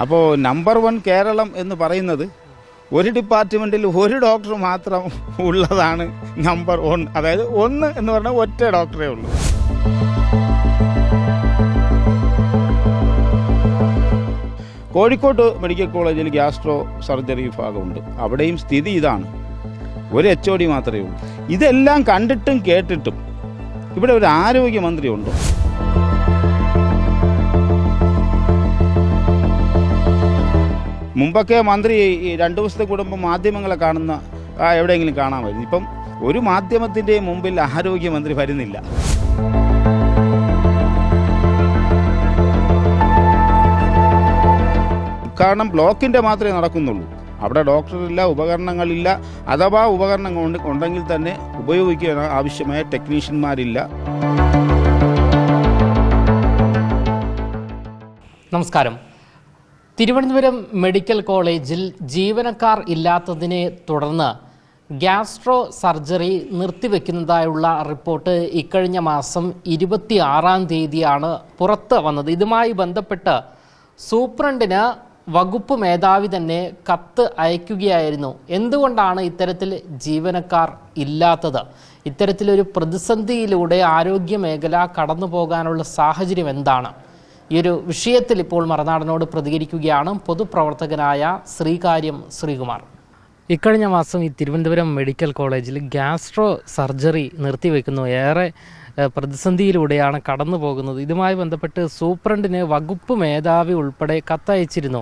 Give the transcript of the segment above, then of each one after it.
അപ്പോൾ നമ്പർ 1 കേരളം എന്ന് പറയുന്നത് ഒരു ഡിപ്പാർട്ട്മെൻറ്റിൽ ഒരു ഡോക്ടർ മാത്രം ഉള്ളതാണ് നമ്പർ 1. അതായത് 1 എന്ന് പറഞ്ഞാൽ ഒറ്റ ഡോക്ടറേ ഉള്ളൂ. കോഴിക്കോട് മെഡിക്കൽ കോളേജിൽ ഗ്യാസ്ട്രോ സർജറി വിഭാഗമുണ്ട്. അവിടെയും സ്ഥിതി ഇതാണ്, ഒരു HOD മാത്രമേ ഉള്ളൂ. ഇതെല്ലാം കണ്ടിട്ടും കേട്ടിട്ടും ഇവിടെ ഒരു ആരോഗ്യമന്ത്രിയുണ്ട്. മുമ്പൊക്കെ മന്ത്രി 2 ദിവസത്തെ കൂടുമ്പോൾ മാധ്യമങ്ങളെ കാണുന്ന എവിടെയെങ്കിലും കാണാമായിരുന്നു. ഇപ്പം ഒരു മാധ്യമത്തിൻ്റെ മുമ്പിൽ ആരോഗ്യമന്ത്രി വരുന്നില്ല. കാരണം ബ്ലോക്കിൻ്റെ മാത്രമേ നടക്കുന്നുള്ളൂ. അവിടെ ഡോക്ടറില്ല, ഉപകരണങ്ങളില്ല. അഥവാ ഉപകരണങ്ങൾ ഉണ്ടെങ്കിൽ തന്നെ ഉപയോഗിക്കാൻ ആവശ്യമായ ടെക്നീഷ്യന്മാരില്ല. നമസ്കാരം. തിരുവനന്തപുരം മെഡിക്കൽ കോളേജിൽ ജീവനക്കാർ ഇല്ലാത്തതിനെ തുടർന്ന് ഗ്യാസ്ട്രോ സർജറി നിർത്തിവെക്കുന്നതായുള്ള റിപ്പോർട്ട് ഇക്കഴിഞ്ഞ മാസം 26-ാം തീയതിയാണ് പുറത്ത് വന്നത്. ഇതുമായി ബന്ധപ്പെട്ട് സൂപ്രണ്ടിന് വകുപ്പ് മേധാവി തന്നെ കത്ത് അയക്കുകയായിരുന്നു. എന്തുകൊണ്ടാണ് ഇത്തരത്തിൽ ജീവനക്കാർ ഇല്ലാത്തത്? ഇത്തരത്തിലൊരു പ്രതിസന്ധിയിലൂടെ ആരോഗ്യ മേഖല കടന്നു പോകാനുള്ള സാഹചര്യം എന്താണ്? ഈ ഒരു വിഷയത്തിൽ ഇപ്പോൾ മറുനാടനോട് പ്രതികരിക്കുകയാണ് പൊതുപ്രവർത്തകനായ ശ്രീകാര്യം ശ്രീകുമാർ. ഇക്കഴിഞ്ഞ മാസം ഈ തിരുവനന്തപുരം മെഡിക്കൽ കോളേജിൽ ഗ്യാസ്ട്രോ സർജറി നിർത്തിവെക്കുന്നു. ഏറെ പ്രതിസന്ധിയിലൂടെയാണ് കടന്നു പോകുന്നത്. ഇതുമായി ബന്ധപ്പെട്ട് സൂപ്രണ്ടിന് വകുപ്പ് മേധാവി ഉൾപ്പെടെ കത്തയച്ചിരുന്നു.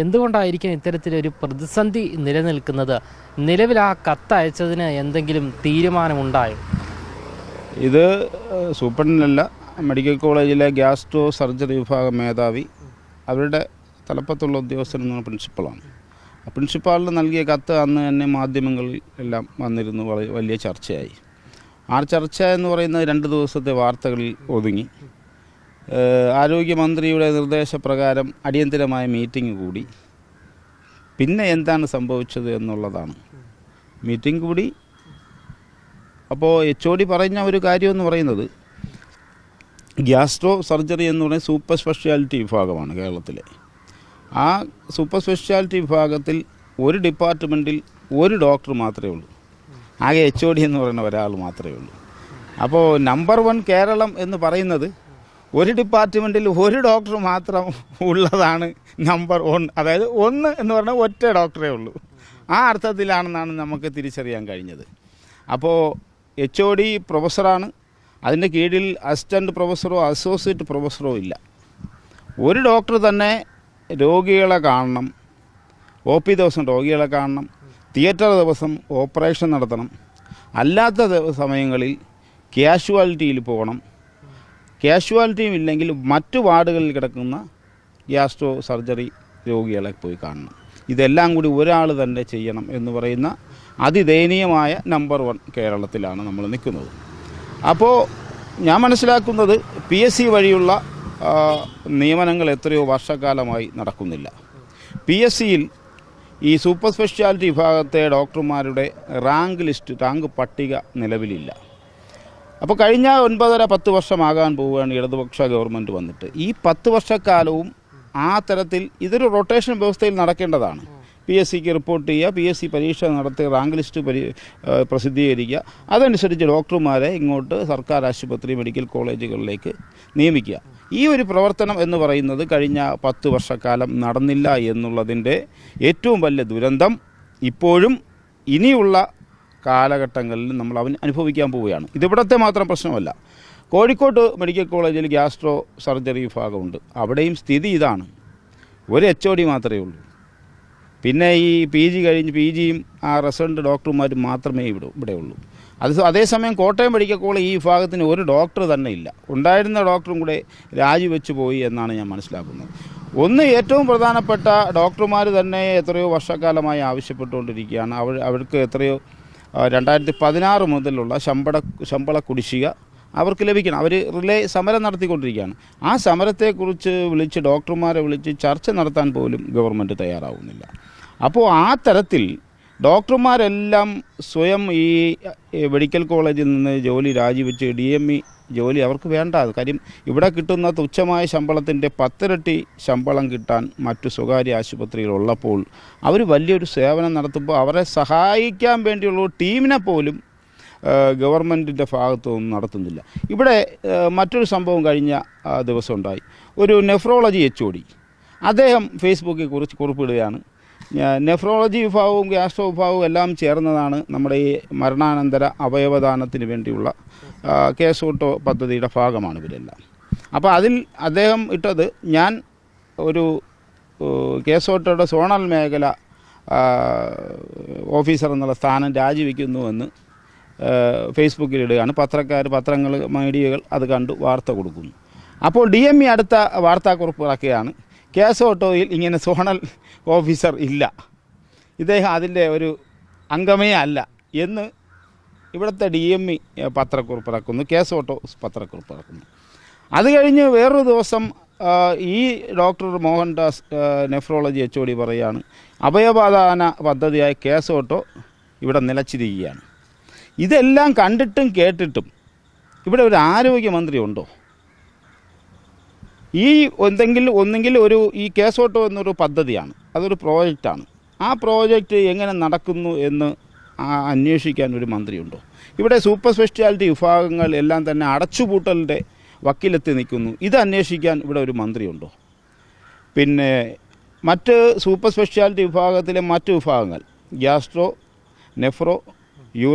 എന്തുകൊണ്ടായിരിക്കും ഇത്തരത്തിലൊരു പ്രതിസന്ധി നിലനിൽക്കുന്നത്? നിലവിൽ ആ കത്തയച്ചതിന് എന്തെങ്കിലും തീരുമാനമുണ്ടായോ? ഇത് സൂപ്രണ്ടിനല്ല, മെഡിക്കൽ കോളേജിലെ ഗ്യാസ്ട്രോ സർജറി വിഭാഗം മേധാവി അവരുടെ തലപ്പത്തുള്ള ഉദ്യോഗസ്ഥനെന്ന പ്രിൻസിപ്പളാണ്. ആ പ്രിൻസിപ്പാളിന് നൽകിയ കത്ത് അന്ന് തന്നെ മാധ്യമങ്ങളിൽ എല്ലാം വന്നിരുന്നു. വലിയ ചർച്ചയായി. ആ ചർച്ച എന്ന് പറയുന്നത് 2 ദിവസത്തെ വാർത്തകളിൽ ഒതുങ്ങി. ആരോഗ്യമന്ത്രിയുടെ നിർദ്ദേശപ്രകാരം അടിയന്തരമായ മീറ്റിംഗ് കൂടി. പിന്നെ എന്താണ് സംഭവിച്ചത് എന്നുള്ളതാണ്. മീറ്റിംഗ് കൂടി. അപ്പോൾ HOD പറഞ്ഞ ഒരു കാര്യമെന്ന് പറയുന്നത്, ഗ്യാസ്ട്രോ സർജറി എന്ന് പറയുന്നത് സൂപ്പർ സ്പെഷ്യാലിറ്റി വിഭാഗമാണ് കേരളത്തിലെ. ആ സൂപ്പർ സ്പെഷ്യാലിറ്റി വിഭാഗത്തിൽ ഒരു ഡിപ്പാർട്ട്മെൻറ്റിൽ ഒരു ഡോക്ടർ മാത്രമേ ഉള്ളൂ. ആകെ HOD എന്ന് പറയുന്ന ഒരാൾ മാത്രമേ ഉള്ളൂ. അപ്പോൾ നമ്പർ 1 കേരളം എന്ന് പറയുന്നത് ഒരു ഡിപ്പാർട്ട്മെൻറ്റിൽ ഒരു ഡോക്ടർ മാത്രം ഉള്ളതാണ് നമ്പർ 1. അതായത് 1 എന്ന് പറഞ്ഞാൽ ഒറ്റ ഡോക്ടറേ ഉള്ളൂ. ആ അർത്ഥത്തിലാണെന്നാണ് നമുക്ക് തിരിച്ചറിയാൻ കഴിഞ്ഞത്. അപ്പോൾ HOD പ്രൊഫസറാണ്. അതിൻ്റെ കീഴിൽ അസിസ്റ്റൻറ്റ് പ്രൊഫസറോ അസോസിയേറ്റ് പ്രൊഫസറോ ഇല്ല. ഒരു ഡോക്ടർ തന്നെ രോഗികളെ കാണണം, OP ദിവസം രോഗികളെ കാണണം, തിയേറ്റർ ദിവസം ഓപ്പറേഷൻ നടത്തണം, അല്ലാത്ത സമയങ്ങളിൽ കാഷ്വാലിറ്റിയിൽ പോകണം. കാഷ്വാലിറ്റിയും ഇല്ലെങ്കിൽ മറ്റു വാർഡുകളിൽ കിടക്കുന്ന ഗ്യാസ്ട്രോ സർജറി രോഗികളെ പോയി കാണണം. ഇതെല്ലാം കൂടി ഒരാൾ തന്നെ ചെയ്യണം എന്ന് പറയുന്ന അതിദയനീയമായ നമ്പർ 1 കേരളത്തിലാണ് നമ്മൾ നിൽക്കുന്നത്. അപ്പോൾ ഞാൻ മനസ്സിലാക്കുന്നത് PSC വഴിയുള്ള നിയമനങ്ങൾ എത്രയോ വർഷക്കാലമായി നടക്കുന്നില്ല. PSCയിൽ ഈ സൂപ്പർ സ്പെഷ്യാലിറ്റി വിഭാഗത്തെ ഡോക്ടർമാരുടെ റാങ്ക് പട്ടിക നിലവിലില്ല. അപ്പോൾ കഴിഞ്ഞ 9-10 വർഷമാകാൻ പോവുകയാണ് ഇടതുപക്ഷ ഗവൺമെൻറ് വന്നിട്ട്. ഈ 10 വർഷക്കാലവും ആ തരത്തിൽ ഇതൊരു റൊട്ടേഷൻ വ്യവസ്ഥയിൽ നടക്കേണ്ടതാണ്. PSCക്ക് റിപ്പോർട്ട് ചെയ്യുക, PSC പരീക്ഷ നടത്തി റാങ്ക് ലിസ്റ്റ് പ്രസിദ്ധീകരിക്കുക, അതനുസരിച്ച് ഡോക്ടർമാരെ ഇങ്ങോട്ട് സർക്കാർ ആശുപത്രി മെഡിക്കൽ കോളേജുകളിലേക്ക് നിയമിക്കുക. ഈ ഒരു പ്രവർത്തനം എന്ന് പറയുന്നത് കഴിഞ്ഞ 10 വർഷക്കാലം നടന്നില്ല എന്നുള്ളതിൻ്റെ ഏറ്റവും വലിയ ദുരന്തം ഇപ്പോഴും ഇനിയുള്ള കാലഘട്ടങ്ങളിൽ നമ്മൾ അനുഭവിക്കാൻ പോവുകയാണ്. ഇതിവിടത്തെ മാത്രം പ്രശ്നമല്ല. കോഴിക്കോട് മെഡിക്കൽ കോളേജിൽ ഗ്യാസ്ട്രോ സർജറി വിഭാഗമുണ്ട്. അവിടെയും സ്ഥിതി ഇതാണ്, ഒരു HOD മാത്രമേ ഉള്ളൂ. പിന്നെ ഈ PG കഴിഞ്ഞ് PGയും ആ റെസിഡൻറ്റ് ഡോക്ടർമാരും മാത്രമേ ഇവിടെ ഉള്ളൂ. അതേസമയം കോട്ടയം മെഡിക്കൽ കോളേജ് ഈ വിഭാഗത്തിന് ഒരു ഡോക്ടർ തന്നെ ഇല്ല. ഉണ്ടായിരുന്ന ഡോക്ടറും കൂടെ രാജിവെച്ച് പോയി എന്നാണ് ഞാൻ മനസ്സിലാക്കുന്നത്. ഏറ്റവും പ്രധാനപ്പെട്ട ഡോക്ടർമാർ തന്നെ എത്രയോ വർഷക്കാലമായി ആവശ്യപ്പെട്ടുകൊണ്ടിരിക്കുകയാണ്. അവർക്ക് എത്രയോ 2016 മുതലുള്ള ശമ്പള കുടിശ്ശിക അവർക്ക് ലഭിക്കണം. അവർ സമരം നടത്തിക്കൊണ്ടിരിക്കുകയാണ്. ആ സമരത്തെക്കുറിച്ച് ഡോക്ടർമാരെ വിളിച്ച് ചർച്ച നടത്താൻ പോലും ഗവൺമെൻറ് തയ്യാറാവുന്നില്ല. അപ്പോൾ ആ തരത്തിൽ ഡോക്ടർമാരെല്ലാം സ്വയം ഈ മെഡിക്കൽ കോളേജിൽ നിന്ന് ജോലി രാജിവെച്ച് DME ജോലി അവർക്ക് വേണ്ട. കാര്യം ഇവിടെ കിട്ടുന്ന തുച്ഛമായ ശമ്പളത്തിൻ്റെ 10 ഇരട്ടി ശമ്പളം കിട്ടാൻ മറ്റു സ്വകാര്യ ആശുപത്രികളുള്ളപ്പോൾ അവർ വലിയൊരു സേവനം നടത്തുമ്പോൾ അവരെ സഹായിക്കാൻ വേണ്ടിയുള്ള ടീമിനെ പോലും ഗവൺമെൻറ്റിൻ്റെ ഭാഗത്തൊന്നും നടത്തുന്നില്ല. ഇവിടെ മറ്റൊരു സംഭവം കഴിഞ്ഞ ദിവസം ഉണ്ടായി. ഒരു നെഫ്രോളജി HOD അദ്ദേഹം ഫേസ്ബുക്കിൽ കുറിപ്പിടുകയാണ്, നെഫ്രോളജി വിഭാഗവും ഗ്യാസ്ട്രോ വിഭാഗവും എല്ലാം ചേർന്നതാണ് നമ്മുടെ ഈ മരണാനന്തര അവയവദാനത്തിന് വേണ്ടിയുള്ള കേസോട്ടോ പദ്ധതിയുടെ ഭാഗമാണ് ഇവരെല്ലാം. അപ്പോൾ അതിൽ അദ്ദേഹം ഇട്ടത്, ഞാൻ ഒരു കേസോട്ടോയുടെ സോണൽ മേഖല ഓഫീസർ എന്നുള്ള സ്ഥാനം രാജിവെക്കുന്നുവെന്ന് ഫേസ്ബുക്കിലിടുകയാണ്. പത്രങ്ങൾ മീഡിയകൾ അത് കണ്ടു വാർത്ത കൊടുക്കുന്നു. അപ്പോൾ DME അടുത്ത വാർത്താക്കുറിപ്പ് ഇറക്കുകയാണ്, കേസോട്ടോയിൽ ഇങ്ങനെ സോണൽ ഓഫീസർ ഇല്ല, ഇദ്ദേഹം അതിൻ്റെ ഒരു അംഗമേ അല്ല എന്ന് ഇവിടുത്തെ DME പത്രക്കുറിപ്പ് ഇറക്കുന്നു, കേസോട്ടോ പത്രക്കുറിപ്പ് ഇറക്കുന്നു. അത് കഴിഞ്ഞ് വേറൊരു ദിവസം ഈ ഡോക്ടർ മോഹൻദാസ് നെഫ്രോളജി HOD പറയുകയാണ്, അവയവദാന പദ്ധതിയായ കേസോട്ടോ ഇവിടെ നിലച്ചിരിക്കുകയാണ്. ഇതെല്ലാം കണ്ടിട്ടും കേട്ടിട്ടും ഇവിടെ ഒരു ആരോഗ്യമന്ത്രി ഉണ്ടോ? ഈ ഒന്നെങ്കിൽ ഈ കേസോട്ടോ എന്നൊരു പദ്ധതിയാണ്, അതൊരു പ്രോജക്റ്റാണ്. ആ പ്രോജക്റ്റ് എങ്ങനെ നടക്കുന്നു എന്ന് അന്വേഷിക്കാൻ ഒരു മന്ത്രിയുണ്ടോ? ഇവിടെ സൂപ്പർ സ്പെഷ്യാലിറ്റി വിഭാഗങ്ങൾ എല്ലാം തന്നെ അടച്ചുപൂട്ടലിൻ്റെ വക്കിലെത്തി നിൽക്കുന്നു. ഇത് അന്വേഷിക്കാൻ ഇവിടെ ഒരു മന്ത്രിയുണ്ടോ? പിന്നെ മറ്റ് സൂപ്പർ സ്പെഷ്യാലിറ്റി വിഭാഗത്തിലെ മറ്റ് വിഭാഗങ്ങൾ ഗ്യാസ്ട്രോ, നെഫ്രോ,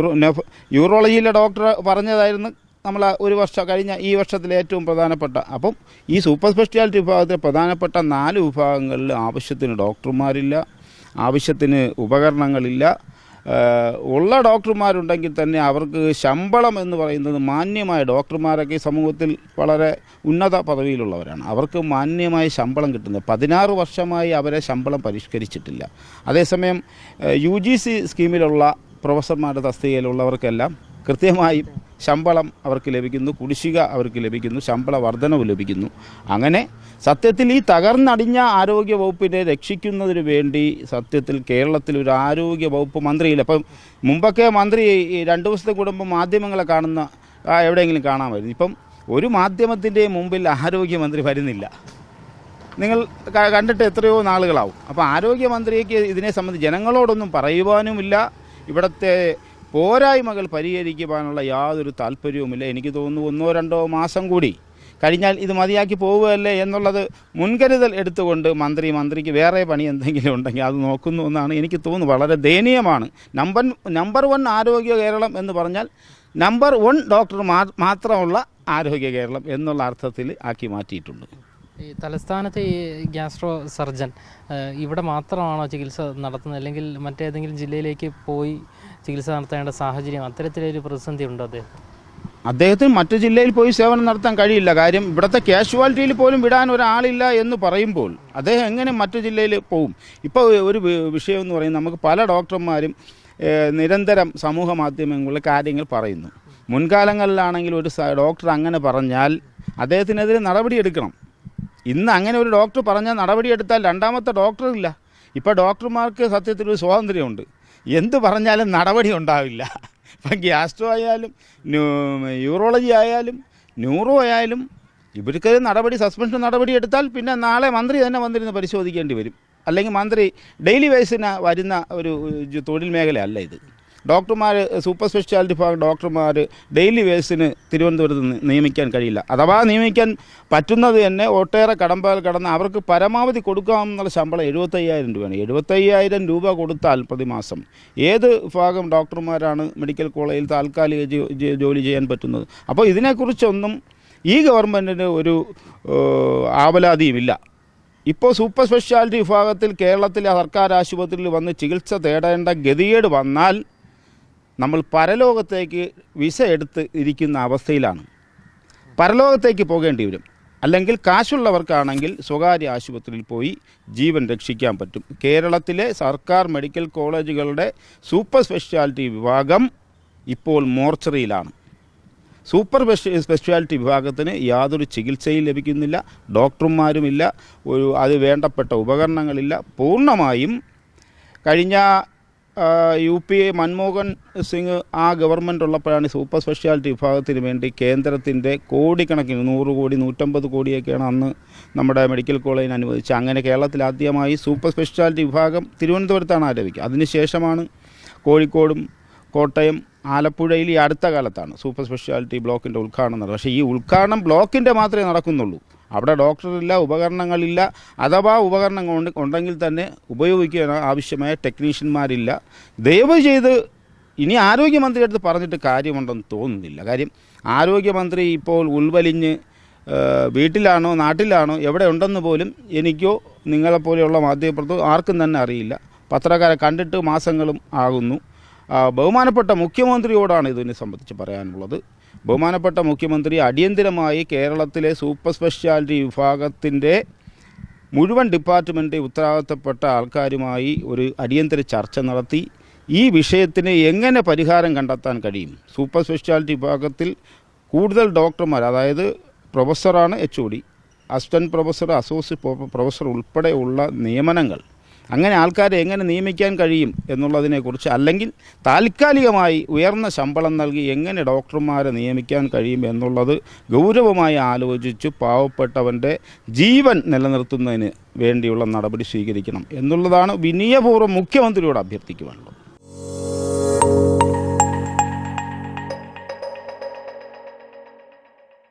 യൂറോളജിയിലെ ഡോക്ടർ പറഞ്ഞതായിരുന്നു നമ്മൾ ഒരു വർഷം കഴിഞ്ഞ ഈ വർഷത്തിലെ ഏറ്റവും പ്രധാനപ്പെട്ട. അപ്പം ഈ സൂപ്പർ സ്പെഷ്യാലിറ്റി വിഭാഗത്തിലെ പ്രധാനപ്പെട്ട 4 വിഭാഗങ്ങളിൽ ആവശ്യത്തിന് ഡോക്ടർമാരില്ല, ആവശ്യത്തിന് ഉപകരണങ്ങളില്ല. ഉള്ള ഡോക്ടർമാരുണ്ടെങ്കിൽ തന്നെ അവർക്ക് ശമ്പളം എന്ന് പറയുന്നത് മാന്യമായ, ഡോക്ടർമാരൊക്കെ ഈ സമൂഹത്തിൽ വളരെ ഉന്നത പദവിയിലുള്ളവരാണ്, അവർക്ക് മാന്യമായ ശമ്പളം കിട്ടുന്നത് 16 വർഷമായി അവരെ ശമ്പളം പരിഷ്കരിച്ചിട്ടില്ല. അതേസമയം UGC സ്കീമിലുള്ള പ്രൊഫസർമാരുടെ തസ്തികയിലുള്ളവർക്കെല്ലാം കൃത്യമായും ശമ്പളം അവർക്ക് ലഭിക്കുന്നു, കുടിശ്ശിക അവർക്ക് ലഭിക്കുന്നു, ശമ്പള വർധനവ് ലഭിക്കുന്നു. അങ്ങനെ സത്യത്തിൽ ഈ തകർന്നടിഞ്ഞ ആരോഗ്യ വകുപ്പിനെ രക്ഷിക്കുന്നതിന് വേണ്ടി സത്യത്തിൽ കേരളത്തിൽ ഒരു ആരോഗ്യ വകുപ്പ് മന്ത്രിയില്ല. അപ്പം മുമ്പൊക്കെ മന്ത്രി 2 ദിവസത്തെ കൂടുമ്പോൾ മാധ്യമങ്ങളെ കാണുന്ന എവിടെയെങ്കിലും കാണാമായിരുന്നു. ഇപ്പം ഒരു മാധ്യമത്തിൻ്റെ മുമ്പിൽ ആരോഗ്യമന്ത്രി വരുന്നില്ല. നിങ്ങൾ കണ്ടിട്ട് എത്രയോ നാളുകളാവും. അപ്പോൾ ആരോഗ്യമന്ത്രിക്ക് ഇതിനെ സംബന്ധിച്ച് ജനങ്ങളോടൊന്നും പറയുവാനുമില്ല, ഇവിടുത്തെ പോരായ്മകൾ പരിഹരിക്കുവാനുള്ള യാതൊരു താല്പര്യവുമില്ല. എനിക്ക് തോന്നുന്നു 1-2 മാസം കൂടി കഴിഞ്ഞാൽ ഇത് മതിയാക്കി പോവുകയല്ലേ എന്നുള്ളത് മുൻകരുതൽ എടുത്തുകൊണ്ട് മന്ത്രിക്ക് വേറെ പണി എന്തെങ്കിലും ഉണ്ടെങ്കിൽ അത് നോക്കുന്നു എന്നാണ് എനിക്ക് തോന്നുന്നു. വളരെ ദയനീയമാണ്. നമ്പർ 1 ആരോഗ്യ കേരളം എന്ന് പറഞ്ഞാൽ നമ്പർ 1 ഡോക്ടർ മാത്രമുള്ള ആരോഗ്യ കേരളം എന്നുള്ള അർത്ഥത്തിൽ ആക്കി മാറ്റിയിട്ടുണ്ട്. ഈ തലസ്ഥാനത്തെ ഈ ഗ്യാസ്ട്രോ സർജൻ ഇവിടെ മാത്രമാണോ ചികിത്സ നടത്തുന്നത്, അല്ലെങ്കിൽ മറ്റേതെങ്കിലും ജില്ലയിലേക്ക് പോയി ചികിത്സ നടത്തേണ്ട സാഹചര്യം, അത്തരത്തിലൊരു പ്രതിസന്ധി ഉണ്ടോ അദ്ദേഹത്തിന് മറ്റു ജില്ലയിൽ പോയി സേവനം നടത്താൻ കഴിയില്ല. കാര്യം ഇവിടുത്തെ കാഷ്വാലിറ്റിയിൽ പോലും വിടാൻ ഒരാളില്ല എന്ന് പറയുമ്പോൾ അദ്ദേഹം എങ്ങനെ മറ്റു ജില്ലയിൽ പോവും? ഇപ്പോൾ ഒരു വിഷയം എന്ന് പറയുന്നത്, നമുക്ക് പല ഡോക്ടർമാരും നിരന്തരം സമൂഹ മാധ്യമങ്ങളിൽ കാര്യങ്ങൾ പറയുന്നു. മുൻകാലങ്ങളിലാണെങ്കിൽ ഒരു ഡോക്ടർ അങ്ങനെ പറഞ്ഞാൽ അദ്ദേഹത്തിനെതിരെ നടപടിയെടുക്കണം. ഇന്ന് അങ്ങനെ ഒരു ഡോക്ടർ പറഞ്ഞാൽ നടപടിയെടുത്താൽ രണ്ടാമത്തെ ഡോക്ടറില്ല. ഇപ്പോൾ ഡോക്ടർമാർക്ക് സത്യത്തിലൊരു സ്വാതന്ത്ര്യമുണ്ട്, എന്ത് പറഞ്ഞാലും നടപടി ഉണ്ടാവില്ല. ഇപ്പം ഗ്യാസ്ട്രോ ആയാലും യൂറോളജി ആയാലും ന്യൂറോ ആയാലും ഇവർക്ക് സസ്പെൻഷൻ നടപടി എടുത്താൽ പിന്നെ നാളെ മന്ത്രി തന്നെ വന്നിരുന്ന് പരിശോധിക്കേണ്ടി വരും. അല്ലെങ്കിൽ മന്ത്രി ഡെയിലി വേസിന് വരുന്ന ഒരു തൊഴിൽ മേഖലയല്ല ഇത്. ഡോക്ടർമാർ, സൂപ്പർ സ്പെഷ്യാലിറ്റി വിഭാഗം ഡോക്ടർമാർ ഡെയിലി വേസിന് തിരുവനന്തപുരത്ത് നിയമിക്കാൻ കഴിയില്ല. അഥവാ നിയമിക്കാൻ പറ്റുന്നത് തന്നെ ഒട്ടേറെ കടമ്പകൾ കടന്ന് അവർക്ക് പരമാവധി കൊടുക്കാമെന്നുള്ള ശമ്പളം 75,000 രൂപയാണ്. 75,000 രൂപ കൊടുത്താൽ പ്രതിമാസം ഏത് വിഭാഗം ഡോക്ടർമാരാണ് മെഡിക്കൽ കോളേജിൽ താൽക്കാലിക ജോലി ചെയ്യാൻ പറ്റുന്നത്? അപ്പോൾ ഇതിനെക്കുറിച്ചൊന്നും ഈ ഗവൺമെൻറ്റിന് ഒരു ആവലാതിയുമില്ല. ഇപ്പോൾ സൂപ്പർ സ്പെഷ്യാലിറ്റി വിഭാഗത്തിൽ കേരളത്തിലെ സർക്കാർ ആശുപത്രിയിൽ വന്ന് ചികിത്സ തേടേണ്ട ഗതികേട് വന്നാൽ നമ്മൾ പരലോകത്തേക്ക് വിസ എടുത്ത് ഇരിക്കുന്ന അവസ്ഥയിലാണ്. പരലോകത്തേക്ക് പോകേണ്ടി വരും. അല്ലെങ്കിൽ കാശുള്ളവർക്കാണെങ്കിൽ സ്വകാര്യ ആശുപത്രിയിൽ പോയി ജീവൻ രക്ഷിക്കാൻ പറ്റും. കേരളത്തിലെ സർക്കാർ മെഡിക്കൽ കോളേജുകളുടെ സൂപ്പർ സ്പെഷ്യാലിറ്റി വിഭാഗം ഇപ്പോൾ മോർച്ചറിയിലാണ്. സൂപ്പർ സ്പെഷ്യാലിറ്റി വിഭാഗത്തിന് യാതൊരു ചികിത്സയും ലഭിക്കുന്നില്ല, ഡോക്ടർമാരുമില്ല, അത് വേണ്ടപ്പെട്ട ഉപകരണങ്ങളില്ല. പൂർണ്ണമായും കഴിഞ്ഞ UP മൻമോഹൻ സിംഗ് ആ ഗവൺമെൻറ് ഉള്ളപ്പോഴാണ് സൂപ്പർ സ്പെഷ്യാലിറ്റി വിഭാഗത്തിന് വേണ്ടി കേന്ദ്രത്തിൻ്റെ കോടിക്കണക്കിന് 100 കോടി 150 കോടിയൊക്കെയാണ് അന്ന് നമ്മുടെ മെഡിക്കൽ കോളേജിന് അനുവദിച്ചത്. അങ്ങനെ കേരളത്തിൽ ആദ്യമായി സൂപ്പർ സ്പെഷ്യാലിറ്റി വിഭാഗം തിരുവനന്തപുരത്താണ് ആരംഭിക്കുക. അതിനുശേഷമാണ് കോഴിക്കോടും കോട്ടയം ആലപ്പുഴയിൽ ഈ അടുത്ത കാലത്താണ് സൂപ്പർ സ്പെഷ്യാലിറ്റി ബ്ലോക്കിൻ്റെ ഉദ്ഘാടനം നടന്നത്. പക്ഷേ ഈ ഉദ്ഘാടനം ബ്ലോക്കിൻ്റെ മാത്രമേ നടക്കുന്നുള്ളൂ. അവിടെ ഡോക്ടറില്ല, ഉപകരണങ്ങളില്ല, അഥവാ ഉപകരണങ്ങൾ ഉണ്ടെങ്കിൽ തന്നെ ഉപയോഗിക്കാൻ ആവശ്യമായ ടെക്നീഷ്യന്മാരില്ല. ദയവ് ചെയ്ത് ഇനി ആരോഗ്യമന്ത്രിയുടെ അടുത്ത് പറഞ്ഞിട്ട് കാര്യമുണ്ടെന്ന് തോന്നുന്നില്ല. കാര്യം ആരോഗ്യമന്ത്രി ഇപ്പോൾ ഉൾവലിഞ്ഞ് വീട്ടിലാണോ നാട്ടിലാണോ എവിടെ ഉണ്ടെന്ന് പോലും എനിക്കോ നിങ്ങളെപ്പോലെയുള്ള മാധ്യമപ്രവർത്തകർ ആർക്കും തന്നെ അറിയില്ല. പത്രക്കാരെ കണ്ടിട്ട് മാസങ്ങളും ആകുന്നു. ബഹുമാനപ്പെട്ട മുഖ്യമന്ത്രിയോടാണ് ഇതിനെ സംബന്ധിച്ച് പറയാനുള്ളത്. ബഹുമാനപ്പെട്ട മുഖ്യമന്ത്രി അടിയന്തിരമായി കേരളത്തിലെ സൂപ്പർ സ്പെഷ്യാലിറ്റി വിഭാഗത്തിൻ്റെ മുഴുവൻ ഡിപ്പാർട്ട്മെൻറ്റ് ഉത്തരവാദിത്തപ്പെട്ട ആൾക്കാരുമായി ഒരു അടിയന്തര ചർച്ച നടത്തി ഈ വിഷയത്തിന് എങ്ങനെ പരിഹാരം കണ്ടെത്താൻ കഴിയും. സൂപ്പർ സ്പെഷ്യാലിറ്റി വിഭാഗത്തിൽ കൂടുതൽ ഡോക്ടർമാർ, അതായത് പ്രൊഫസറാണ് HOD, assistant professor, associate professor ഉൾപ്പെടെയുള്ള നിയമനങ്ങൾ, അങ്ങനെ ആൾക്കാരെ എങ്ങനെ നിയമിക്കാൻ കഴിയും എന്നുള്ളതിനെക്കുറിച്ച്, അല്ലെങ്കിൽ താൽക്കാലികമായി ഉയർന്ന ശമ്പളം നൽകി എങ്ങനെ ഡോക്ടർമാരെ നിയമിക്കാൻ കഴിയും എന്നുള്ളത് ഗൗരവമായി ആലോചിച്ച് പാവപ്പെട്ടവൻ്റെ ജീവൻ നിലനിർത്തുന്നതിന് വേണ്ടിയുള്ള നടപടി സ്വീകരിക്കണം എന്നുള്ളതാണ് വിനയപൂർവ്വം മുഖ്യമന്ത്രിയോട് അഭ്യർത്ഥിക്കുവാനുള്ളത്.